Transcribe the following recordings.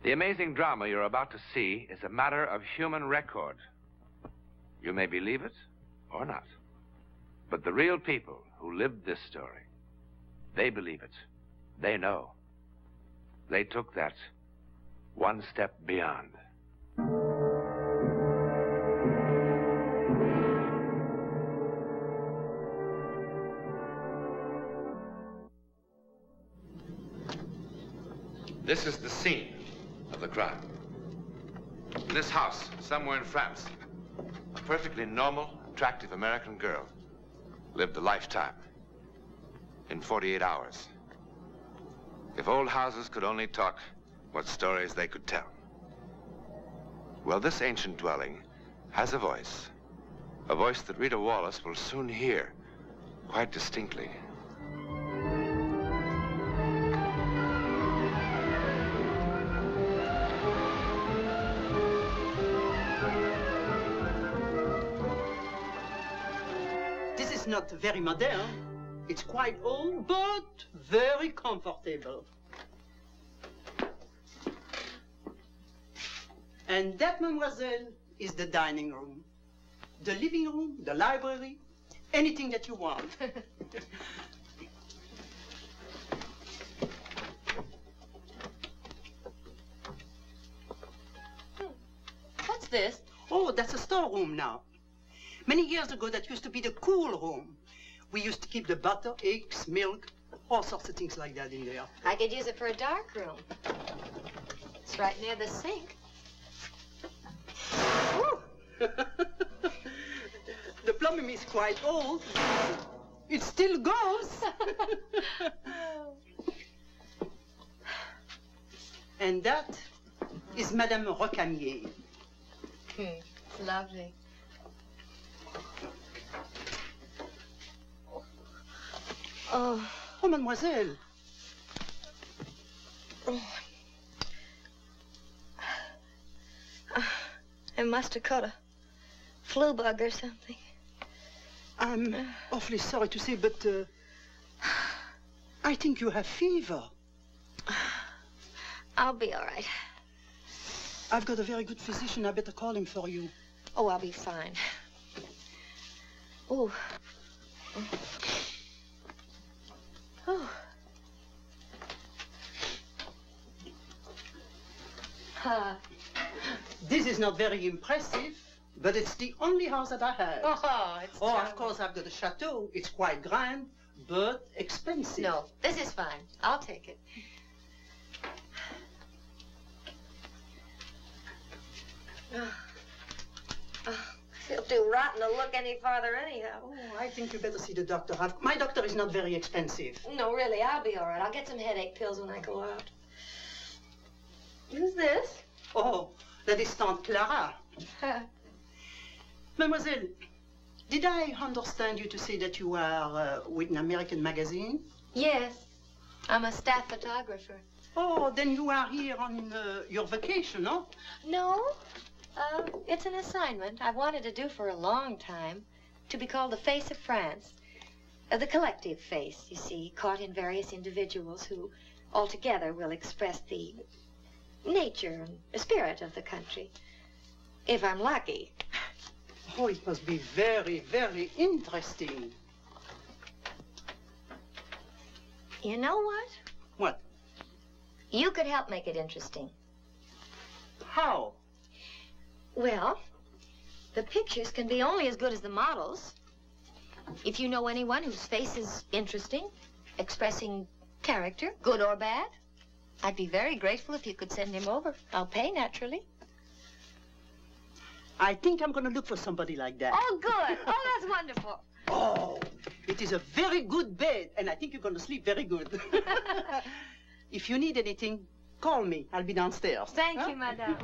The amazing drama you're about to see is a matter of human record. You may believe it or not. But the real people who lived this story, they believe it. They know. They took that one step beyond. This is the scene of the crime. In this house, somewhere in France, a perfectly normal, attractive American girl lived a lifetime in 48 hours. If old houses could only talk, what stories they could tell. Well, this ancient dwelling has a voice that Rita Wallace will soon hear quite distinctly. This is not very modern. It's quite old, but very comfortable. And that, mademoiselle, is the dining room. The living room, the library, anything that you want. What's this? Oh, that's a storeroom now. Many years ago, that used to be the cool room. We used to keep the butter, eggs, milk, all sorts of things like that in there. I could use it for a dark room. It's right near the sink. The plumbing is quite old. It still goes. And that is Madame Rocamier. Lovely. Oh, mademoiselle. I must have caught a flu bug or something. I'm awfully sorry to say, but I think you have fever. I'll be all right. I've got a very good physician. I better call him for you. Oh, I'll be fine. Oh. Oh. This is not very impressive, but it's the only house that I have. Oh, of course, I've got a chateau. It's quite grand, but expensive. No, this is fine. I'll take it. I feel too rotten to look any farther anyhow. Oh, I think you better see the doctor. My doctor is not very expensive. No, really, I'll be all right. I'll get some headache pills when I go out. Who's this? Oh, that is Tante Clara. Mademoiselle, did I understand you to say that you are with an American magazine? Yes, I'm a staff photographer. Oh, then you are here on your vacation, no? No, it's an assignment I've wanted to do for a long time, to be called the Face of France. The collective face, you see, caught in various individuals who altogether will express the nature and the spirit of the country. If I'm lucky. Oh, it must be very, very interesting. You know what? What? You could help make it interesting. How? Well, the pictures can be only as good as the models. If you know anyone whose face is interesting, expressing character, good or bad, I'd be very grateful if you could send him over. I'll pay, naturally. I think I'm going to look for somebody like that. Oh, good. Oh, that's wonderful. Oh, it is a very good bed, and I think you're going to sleep very good. If you need anything, call me. I'll be downstairs. Thank you, madame.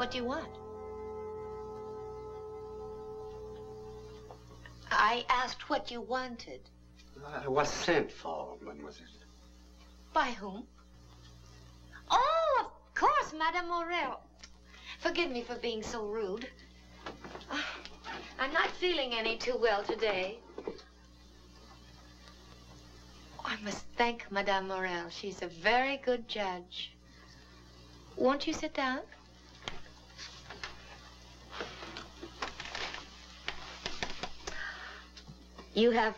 What do you want? I asked what you wanted. I was sent for, mademoiselle. By whom? Oh, of course, Madame Morel. Forgive me for being so rude. I'm not feeling any too well today. I must thank Madame Morel. She's a very good judge. Won't you sit down? You have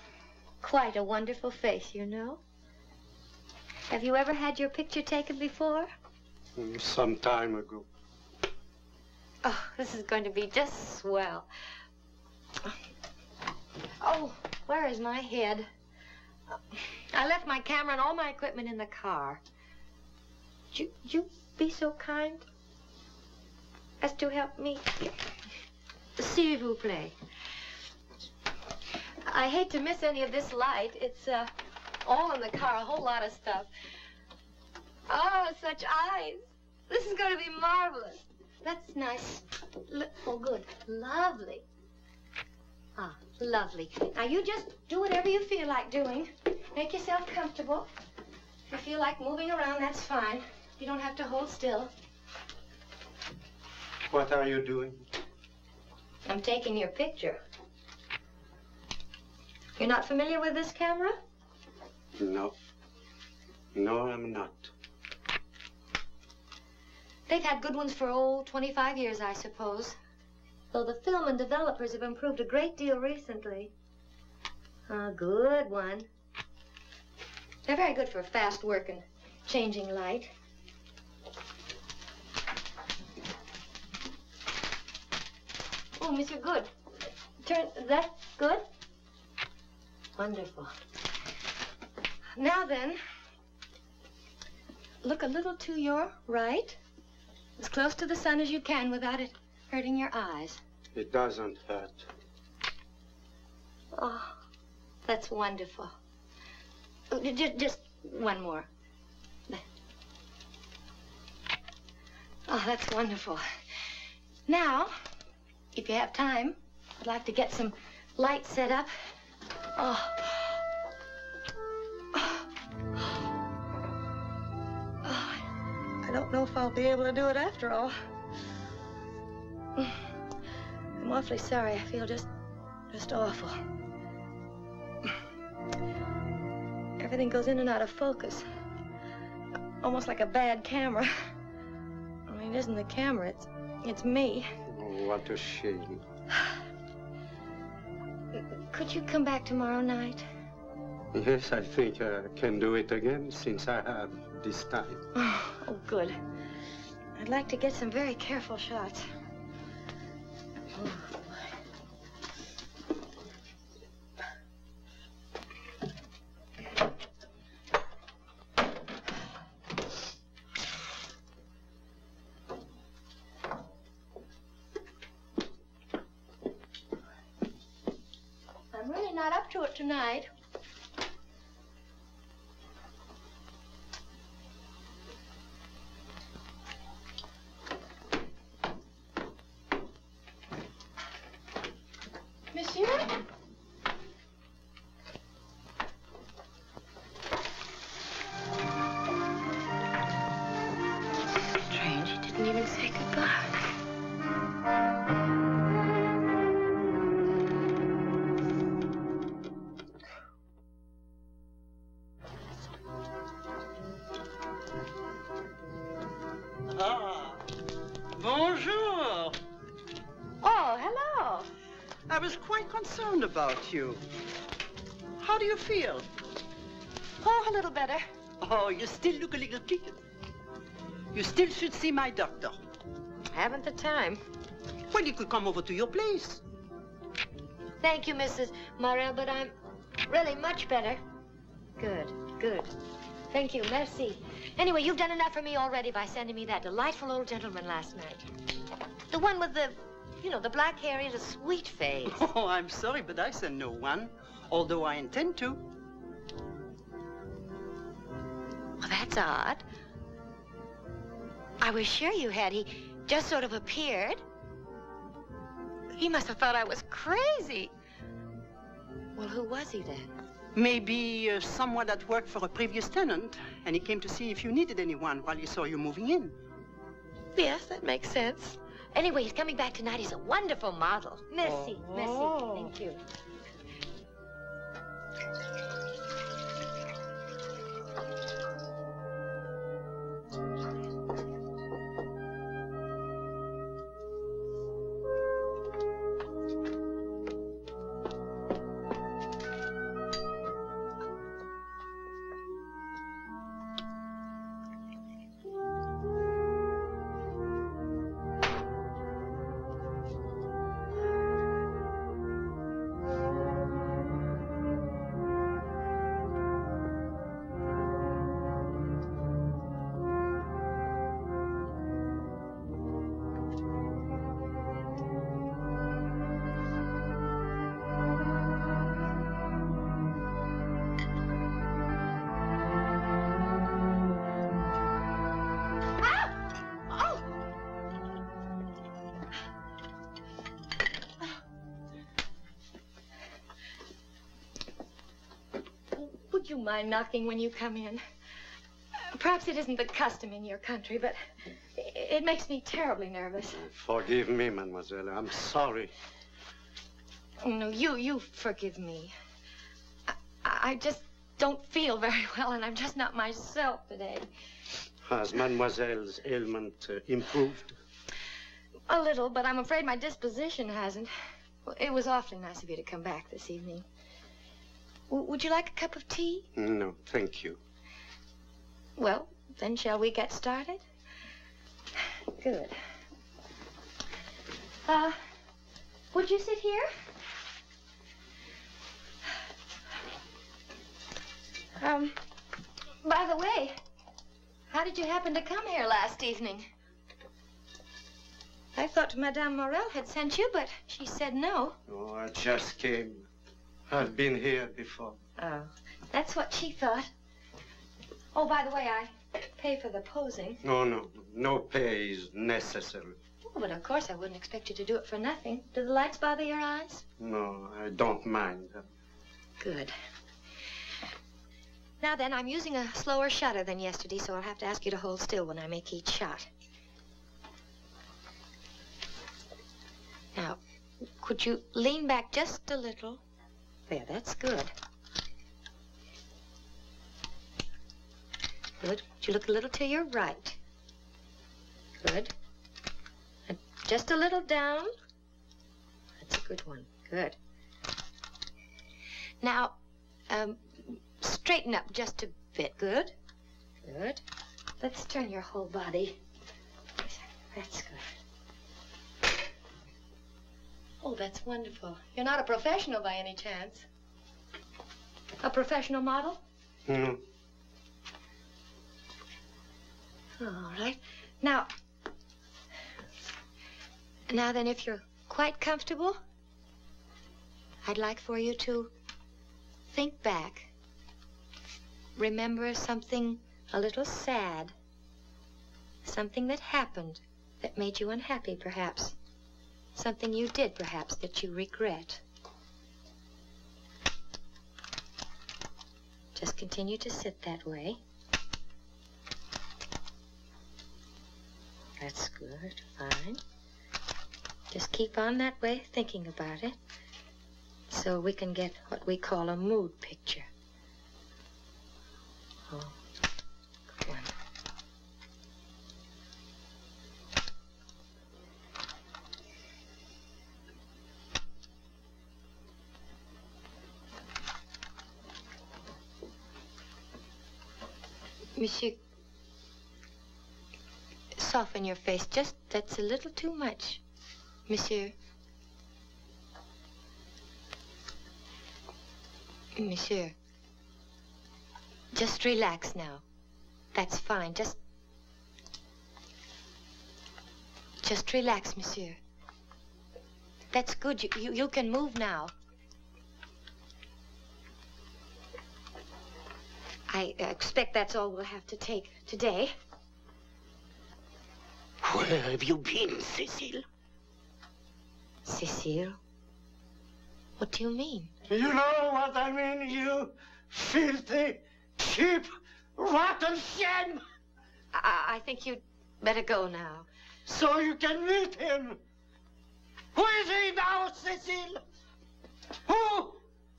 quite a wonderful face, you know. Have you ever had your picture taken before? Some time ago. Oh, this is going to be just swell. Oh, where is my head? I left my camera and all my equipment in the car. Would you be so kind as to help me? S'il vous plaît. I hate to miss any of this light. It's all in the car, a whole lot of stuff. Oh, such eyes. This is going to be marvelous. That's nice. Oh, good. Lovely. Ah, lovely. Now, you just do whatever you feel like doing. Make yourself comfortable. If you feel like moving around, that's fine. You don't have to hold still. What are you doing? I'm taking your picture. You're not familiar with this camera? No. No, I'm not. They've had good ones for, 25 years, I suppose. Though the film and developers have improved a great deal recently. A good one. They're very good for fast work and changing light. Oh, Monsieur Good. Turn, that good? Wonderful. Now then, look a little to your right. As close to the sun as you can without it hurting your eyes. It doesn't hurt. Oh, that's wonderful. Oh, just one more. Oh, that's wonderful. Now, if you have time, I'd like to get some light set up. Oh. I don't know if I'll be able to do it after all. I'm awfully sorry. I feel just awful. Everything goes in and out of focus. Almost like a bad camera. I mean, it isn't the camera, it's me. Oh, what a shame. Could you come back tomorrow night? Yes, I think I can do it again since I have this time. Oh, good. I'd like to get some very careful shots. Oh, I'm really not up to it tonight. Monsieur? Strange, he didn't even say goodbye. Ah, bonjour. Oh, hello. I was quite concerned about you. How do you feel? Oh, a little better. Oh, you still look a little peaked. You still should see my doctor. Haven't the time. Well, you could come over to your place. Thank you, Mrs. Morel, but I'm really much better. Good, good. Thank you, merci. Anyway, you've done enough for me already by sending me that delightful old gentleman last night. The one with the, the black hair and a sweet face. Oh, I'm sorry, but I sent no one, although I intend to. Well, that's odd. I was sure you had. just sort of appeared. He must have thought I was crazy. Well, who was he then? Maybe someone that worked for a previous tenant, and he came to see if you needed anyone while he saw you moving in. Yes, that makes sense. Anyway, he's coming back tonight. He's a wonderful model. Merci, merci. Thank you. Would you mind knocking when you come in? Perhaps it isn't the custom in your country, but it makes me terribly nervous. Forgive me, mademoiselle. I'm sorry. No, you forgive me. I just don't feel very well, and I'm just not myself today. Has mademoiselle's ailment improved? A little, but I'm afraid my disposition hasn't. Well, it was awfully nice of you to come back this evening. Would you like a cup of tea? No, thank you. Well, then shall we get started? Good. Would you sit here? By the way, how did you happen to come here last evening? I thought Madame Morel had sent you, but she said no. Oh, I just came. I've been here before. Oh, that's what she thought. Oh, by the way, I pay for the posing. No pay is necessary. Oh, but of course I wouldn't expect you to do it for nothing. Do the lights bother your eyes? No, I don't mind. Good. Now then, I'm using a slower shutter than yesterday, so I'll have to ask you to hold still when I make each shot. Now, could you lean back just a little? There, that's good. Good. Would you look a little to your right? Good. And just a little down. That's a good one. Good. Now, straighten up just a bit. Good. Good. Let's turn your whole body. That's good. Oh, that's wonderful. You're not a professional by any chance? A professional model? No. All right. Now then, if you're quite comfortable, I'd like for you to think back. Remember something a little sad. Something that happened that made you unhappy, perhaps. Something you did, perhaps, that you regret. Just continue to sit that way. That's good, fine. Just keep on that way, thinking about it, so we can get what we call a mood picture. Oh, good one. Monsieur, soften your face. Just, that's a little too much. Monsieur. Monsieur. Just relax now. That's fine. Just relax, monsieur. That's good. You can move now. I expect that's all we'll have to take today. Where have you been, Cecile? Cecile? What do you mean? You know what I mean, you filthy, cheap, rotten shame! I think you'd better go now. So you can meet him. Who is he now, Cecile? Who?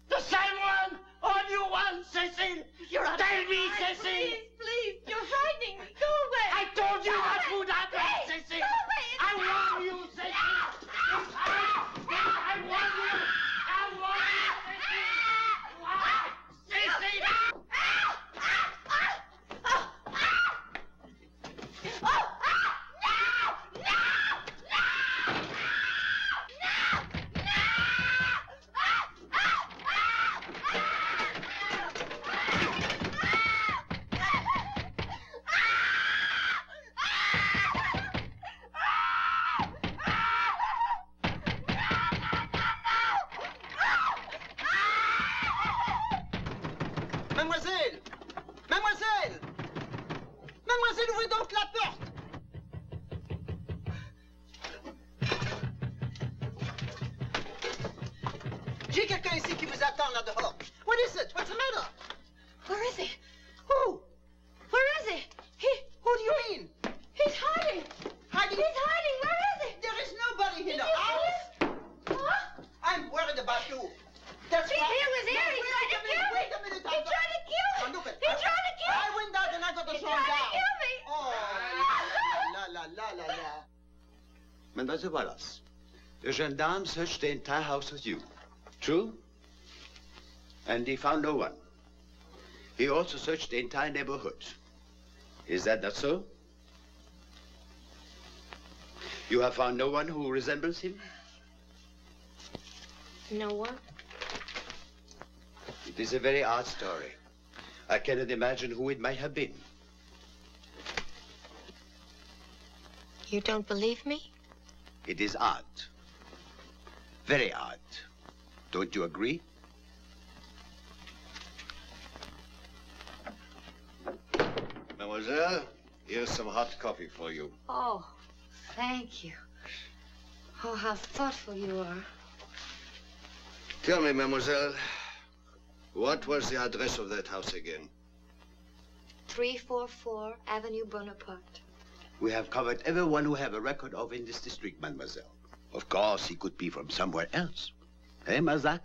The same one or new one, Cecile? You're out of Tell your me, mind. Cecile. Please, you're frightening me. Go away. I told you Go what away. would happen, Please, Cecile. go away. I warn you, Cecile. I warn you. I warn you, Cecile. Cecile. Mademoiselle! Mademoiselle! Mademoiselle, ouvrez donc la porte! J'ai quelqu'un ici qui vous attend là dehors. What is it? What's the matter? Where is he? Who? Where is he? Who do you mean? He's hiding. Hiding? He's hiding. Where is he? There is nobody here in the Did you house. Huh? I'm worried about you. That's He why. was here. He Wait tried to a minute, kill me. wait a minute. He tried to kill me. Now, look at He tried to kill me. I went out and I got the He song tried to down. kill me. Oh, la la la la la. Mademoiselle Wallace, the gendarme searched the entire house with you. True? And he found no one. He also searched the entire neighborhood. Is that not so? You have found no one who resembles him? No one? It is a very odd story. I cannot imagine who it might have been. You don't believe me? It is odd. Very odd. Don't you agree? Mademoiselle, here's some hot coffee for you. Oh, thank you. Oh, how thoughtful you are. Tell me, mademoiselle, what was the address of that house again? 344 Avenue Bonaparte. We have covered everyone who have a record of in this district, mademoiselle. Of course, he could be from somewhere else. Eh, Mazak?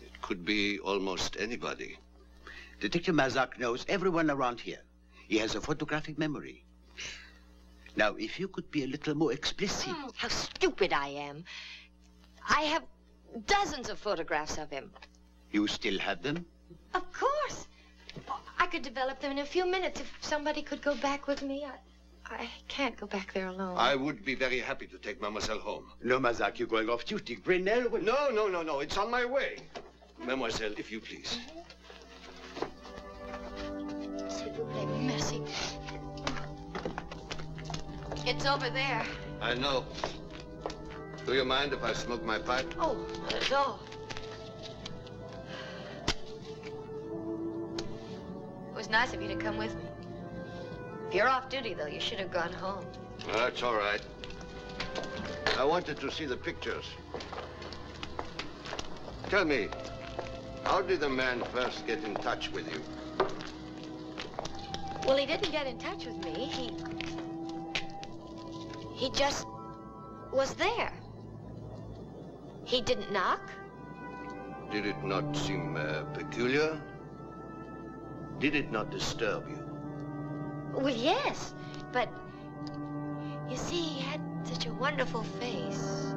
It could be almost anybody. Detective Mazak knows everyone around here. He has a photographic memory. Now, if you could be a little more explicit. How stupid I am. I have dozens of photographs of him. You still have them? Of course. I could develop them in a few minutes if somebody could go back with me. I can't go back there alone. I would be very happy to take mademoiselle home. No, Mazak, you're going off duty. Brunel will... No. It's on my way. Mademoiselle, if you please. S'il vous plaît, merci. It's over there. I know. Do you mind if I smoke my pipe? Oh, not at all. It was nice of you to come with me. If you're off duty, though, you should have gone home. That's all right. I wanted to see the pictures. Tell me, how did the man first get in touch with you? Well, he didn't get in touch with me. He just was there. He didn't knock. Did it not seem peculiar? Did it not disturb you? Well, yes, but you see, he had such a wonderful face.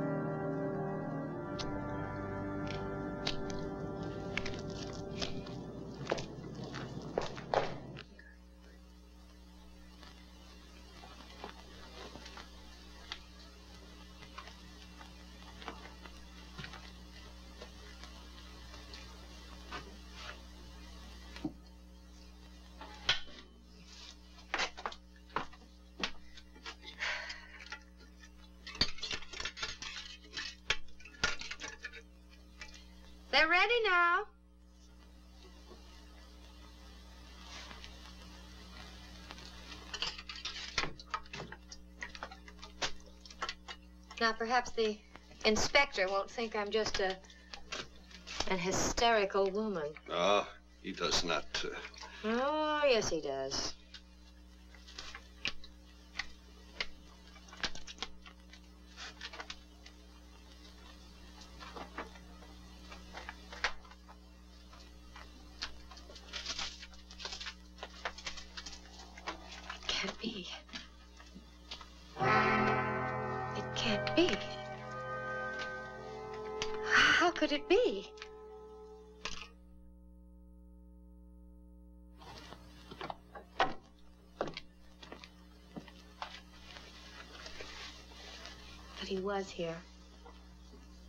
They're ready now. Now, perhaps the inspector won't think I'm just an hysterical woman. Ah, he does not. Oh, yes, he does. Can't be. It can't be. How could it be? But he was here.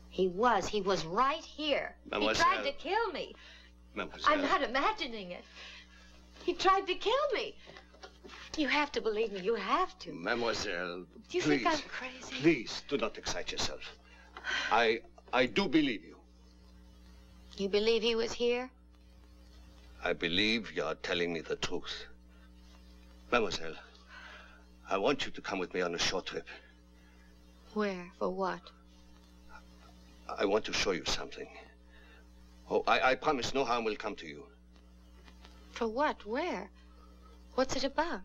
He was right here. Mademoiselle. He tried to kill me. Mademoiselle. I'm not imagining it. He tried to kill me. You have to believe me. You have to. Mademoiselle, Do you please, think I'm crazy? Please, do not excite yourself. I do believe you. You believe he was here? I believe you are telling me the truth. Mademoiselle, I want you to come with me on a short trip. Where? For what? I want to show you something. Oh, I promise no harm will come to you. For what? Where? What's it about?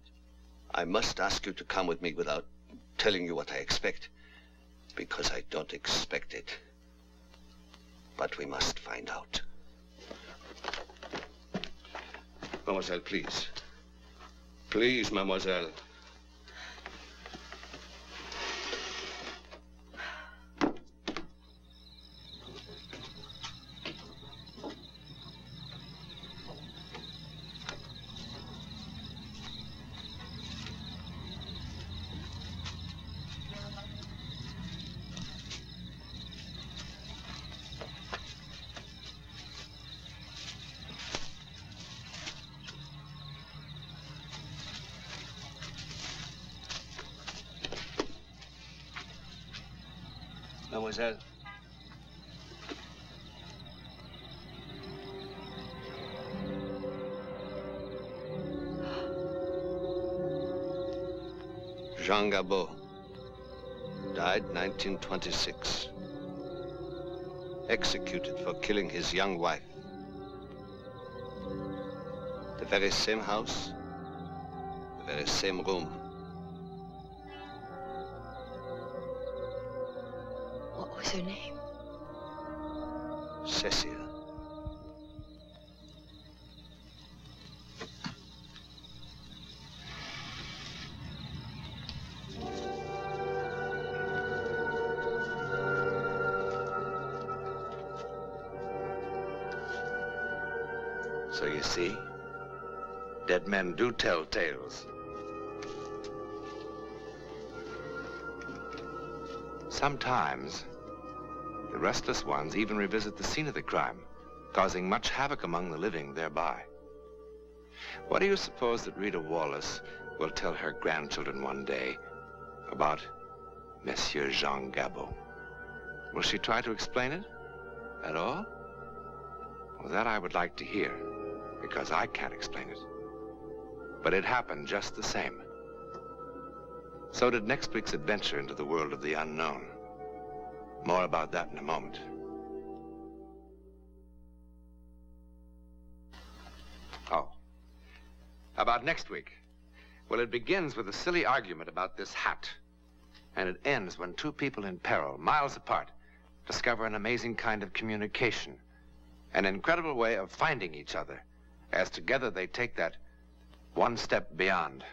I must ask you to come with me without telling you what I expect, because I don't expect it. But we must find out. Mademoiselle, please. Please, mademoiselle. Mademoiselle. Jean Gabot died 1926. Executed for killing his young wife. The very same house, the very same room. What was her name? Cecile. So you see, dead men do tell tales. Sometimes, the restless ones even revisit the scene of the crime, causing much havoc among the living thereby. What do you suppose that Rita Wallace will tell her grandchildren one day about Monsieur Jean Gabot? Will she try to explain it at all? Well, that I would like to hear, because I can't explain it. But it happened just the same. So did next week's adventure into the world of the unknown. More about that in a moment. Oh, about next week. Well, it begins with a silly argument about this hat. And it ends when two people in peril, miles apart, discover an amazing kind of communication. An incredible way of finding each other, as together they take that one step beyond.